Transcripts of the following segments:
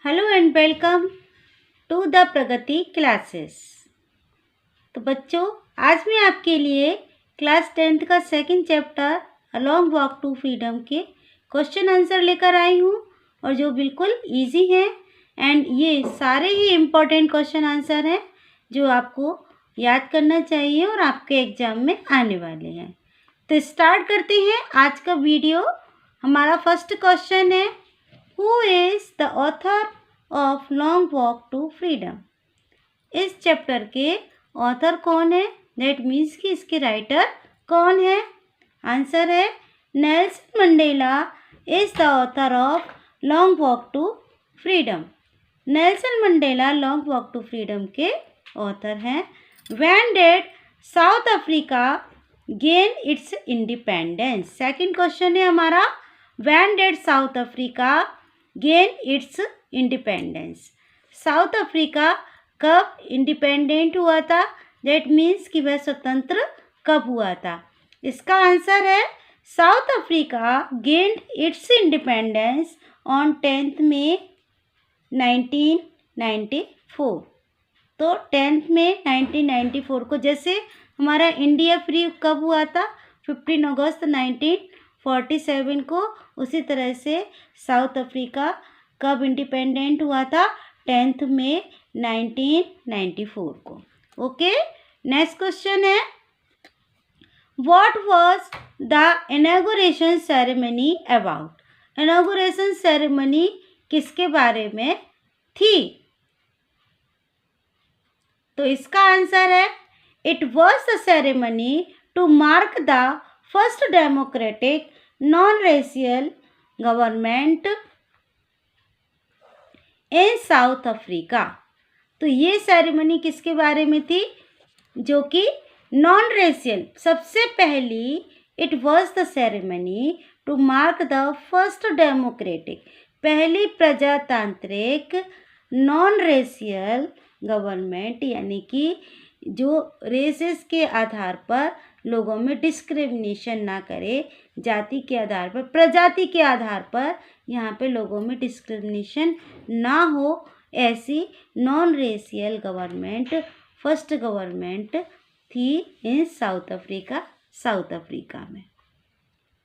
Hello and welcome to the Pragati classes. तो बच्चों, आज मैं आपके लिए क्लास 10th का second chapter a long walk to freedom के क्वेश्चन आंसर लेकर आई हूँ और जो बिल्कुल इजी हैं एंड ये सारे ही इम्पोर्टेंट क्वेश्चन आंसर हैं जो आपको याद करना चाहिए और आपके एग्जाम में आने वाले हैं। तो स्टार्ट करते हैं आज का वीडियो। हमारा फर्स्ट क्वेश्चन है, who is the author of long walk to freedom. इस चैप्टर के ऑथर कौन है, दैट मीन्स कि इसके राइटर कौन है। आंसर है Nelson Mandela is the author of long walk to freedom. Nelson Mandela long walk to freedom के ऑथर हैं। When did South Africa gain its independence. Second question है हमारा, when did South Africa gain its independence. South Africa कब independent हुआ था, that means कि वह स्वतंत्र कब हुआ था। इसका आंसर है south Africa gained it's independence on 10 मई 1994। तो 10 मई 1994 को, जैसे हमारा इंडिया फ्री कब हुआ था 15 अगस्त 1947 को, उसी तरह से साउथ अफ्रीका कब इंडिपेंडेंट हुआ था 10 मई 1994 को। ओके, नेक्स्ट क्वेश्चन है, what was the inauguration ceremony about. Inauguration ceremony किसके बारे में थी। तो इसका आंसर है, it was the ceremony to mark the first democratic non racial government in South Africa. तो ये सेरेमनी किसके बारे में थी, जो कि नॉन रेशियल सबसे पहली, it was the ceremony to mark the first democratic, पहली प्रजातांत्रिक नॉन रेशियल गवर्नमेंट, यानी कि जो रेसेस के आधार पर लोगों में डिस्क्रिमिनेशन ना करे, जाति के आधार पर, प्रजाति के आधार पर यहाँ पे लोगों में डिस्क्रिमिनेशन ना हो, ऐसी non racial government first government थी इन साउथ अफ्रीका में।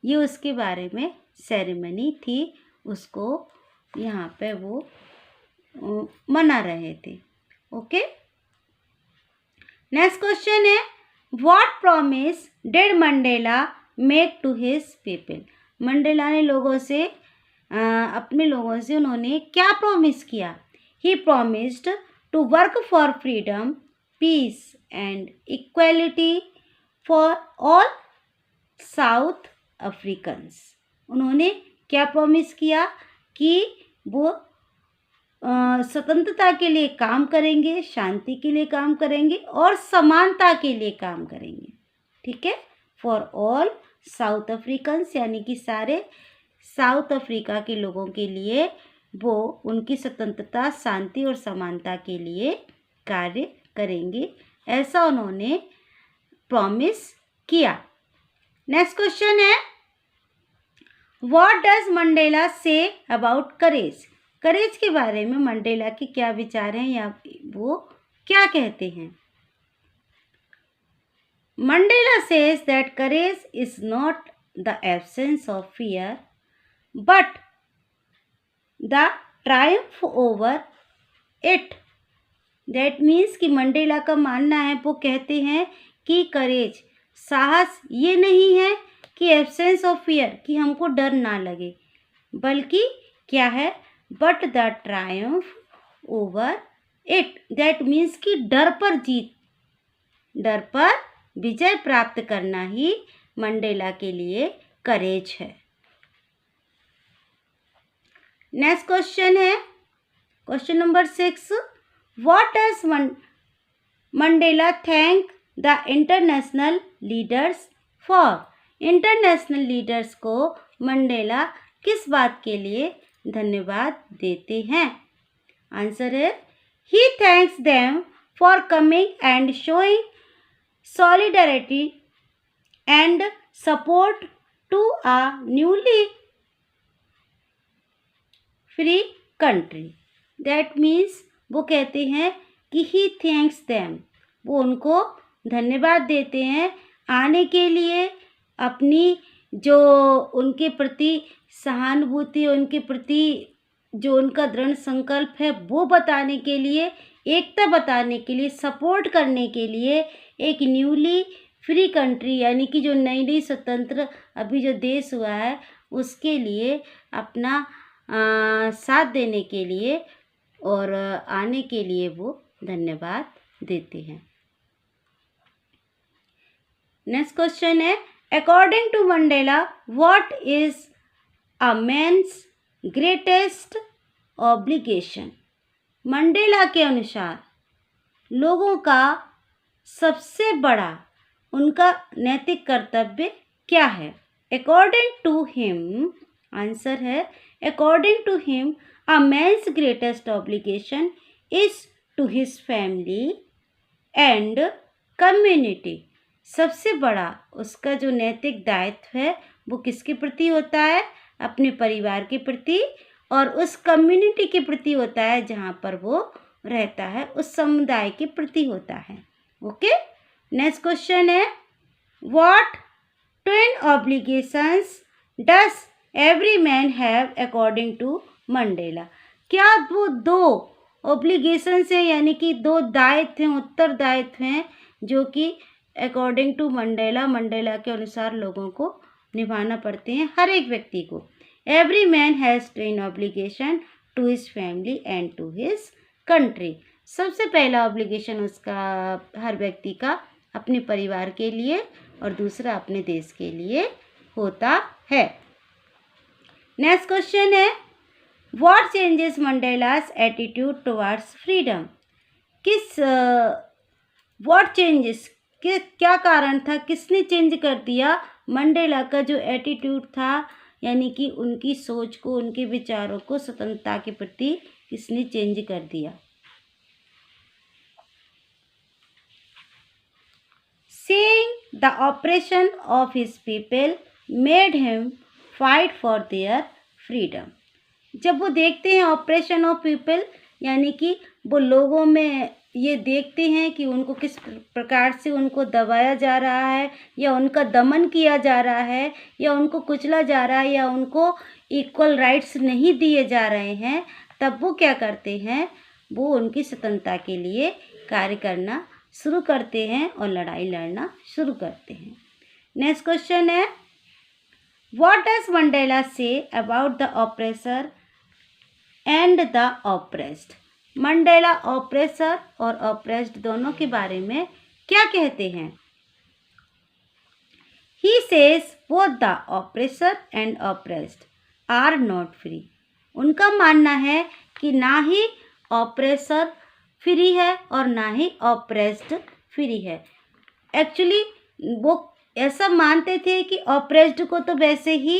ये उसके बारे में सेरेमनी थी, उसको यहाँ पे वो मना रहे थे। ओके, नेक्स्ट क्वेश्चन है, what promise did Mandela make to his people. Mandela ने लोगों से अपने लोगों से उन्होंने क्या प्रॉमिस किया। He promised to work for freedom, peace and equality for all South Africans. उन्होंने क्या प्रॉमिस किया कि वो स्वतंत्रता के लिए काम करेंगे, शांति के लिए काम करेंगे और समानता के लिए काम करेंगे। ठीक है, फॉर ऑल साउथ अफ्रीकन्स, यानी कि सारे साउथ अफ्रीका के लोगों के लिए वो उनकी स्वतंत्रता, शांति और समानता के लिए कार्य करेंगे, ऐसा उन्होंने प्रॉमिस किया। नेक्स्ट क्वेश्चन है, what does Mandela say about courage. Courage के बारे में मंडेला के क्या विचार हैं या वो क्या कहते हैं। Mandela says that courage is not the absence of fear but the Triumph over it. That means कि मंडेला का मानना है, वो कहते हैं कि करेज, साहस ये नहीं है कि एब्सेंस ऑफ फियर, कि हमको डर ना लगे, बल्कि क्या है, but the Triumph over it. That means कि डर पर जीत, डर पर विजय प्राप्त करना ही मंडेला के लिए करेज है। नेक्स्ट क्वेश्चन है, question number 6, what does Mandela thank the international leaders for. International leaders को मंडेला किस बात के लिए धन्यवाद देते हैं। आंसर है, he thanks them for coming and showing solidarity and support to a newly free country। That means वो कहते हैं कि ही थैंक्स देम, वो उनको धन्यवाद देते हैं आने के लिए, अपनी जो उनके प्रति सहानुभूति, उनके प्रति जो उनका दृढ़ संकल्प है वो बताने के लिए, एकता बताने के लिए, सपोर्ट करने के लिए एक न्यूली फ्री कंट्री यानी कि जो नई नई स्वतंत्र अभी जो देश हुआ है उसके लिए अपना साथ देने के लिए और आने के लिए वो धन्यवाद देते हैं। नेक्स्ट क्वेश्चन है, according to Mandela what is a man's greatest obligation? Mandela के अनुसार लोगों का सबसे बड़ा उनका नैतिक कर्तव्य क्या है? अकॉर्डिंग टू हिम, आंसर है according to him a man's greatest obligation is to his family and community. सबसे बड़ा उसका जो नैतिक दायित्व है वो किसके प्रति होता है? अपने परिवार के प्रति और उस कम्युनिटी के प्रति होता है जहाँ पर वो रहता है, उस समुदाय के प्रति होता है। ओके, नेक्स्ट क्वेश्चन है, what twin obligations does every man have according to Mandela? क्या वो दो ऑब्लिगेशंस हैं यानी कि दो दायित्व हैं, उत्तरदायित्व हैं जो कि अकॉर्डिंग टू मंडेला, मंडेला के अनुसार लोगों को निभाना पड़ते हैं, हर एक व्यक्ति को। Every man has twin obligation to his family and to his country. सबसे पहला ऑब्लिगेशन उसका हर व्यक्ति का अपने परिवार के लिए और दूसरा अपने देश के लिए होता है। नेक्स्ट क्वेश्चन है, what changes Mandela's attitude towards freedom? What changes, क्या कारण था, किसने चेंज कर दिया मंडेला का जो एटीट्यूड था यानी कि उनकी सोच को, उनके विचारों को स्वतंत्रता के प्रति किसने चेंज कर दिया? Seeing the oppression of his people made him fight for their freedom. जब वो देखते हैं ऑपरेशन ऑफ पीपल यानी कि वो लोगों में ये देखते हैं कि उनको किस प्रकार से उनको दबाया जा रहा है या उनका दमन किया जा रहा है या उनको कुचला जा रहा है या उनको इक्वल राइट्स नहीं दिए जा रहे हैं, तब वो क्या करते हैं, वो उनकी स्वतंत्रता के लिए कार्य करना शुरू करते हैं और लड़ाई लड़ना शुरू करते हैं। नेक्स्ट क्वेश्चन है, what does Mandela say about the oppressor and the oppressed? Mandela oppressor और ऑप्रेस्ड दोनों के बारे में क्या कहते हैं? He says both the oppressor and oppressed are not free. उनका मानना है कि ना ही ऑपरेसर फ्री है और ना ही ऑप्रेस्ड फ्री है। एक्चुअली वो ऐसा मानते थे कि ऑप्रेस्ड को तो वैसे ही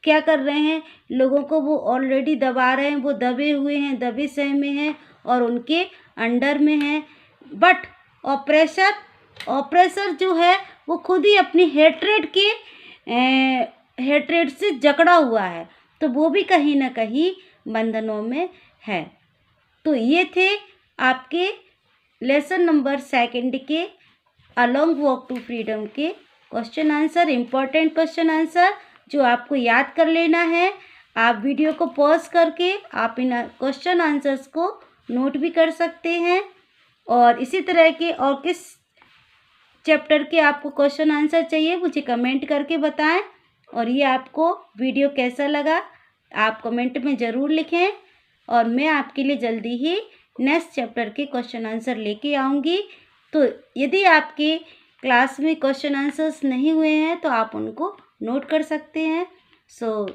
क्या कर रहे हैं, लोगों को वो ऑलरेडी दबा रहे हैं, वो दबे हुए हैं, दबे सह में हैं और उनके अंडर में हैं। बट ऑपरेसर जो है वो खुद ही अपनी हेट्रेड से जकड़ा हुआ है, तो वो भी कहीं ना कहीं बंधनों में है। तो ये थे आपके लेसन नंबर 2 के अलोंग वॉक टू फ्रीडम के question answer, important question answer जो आपको याद कर लेना है। आप वीडियो को पॉज करके आप इन क्वेश्चन आंसर्स को नोट भी कर सकते हैं और इसी तरह के और किस चैप्टर के आपको क्वेश्चन आंसर चाहिए मुझे कमेंट करके बताएं। और ये आपको वीडियो कैसा लगा आप कमेंट में ज़रूर लिखें और मैं आपके लिए जल्दी ही नेक्स्ट चैप्टर के क्वेश्चन आंसर लेके आऊँगी। तो यदि आपके क्लास में क्वेश्चन आंसर्स नहीं हुए हैं तो आप उनको नोट कर सकते हैं। So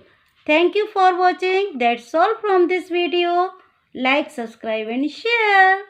thank you for watching, that's all from this video. Like, subscribe and share.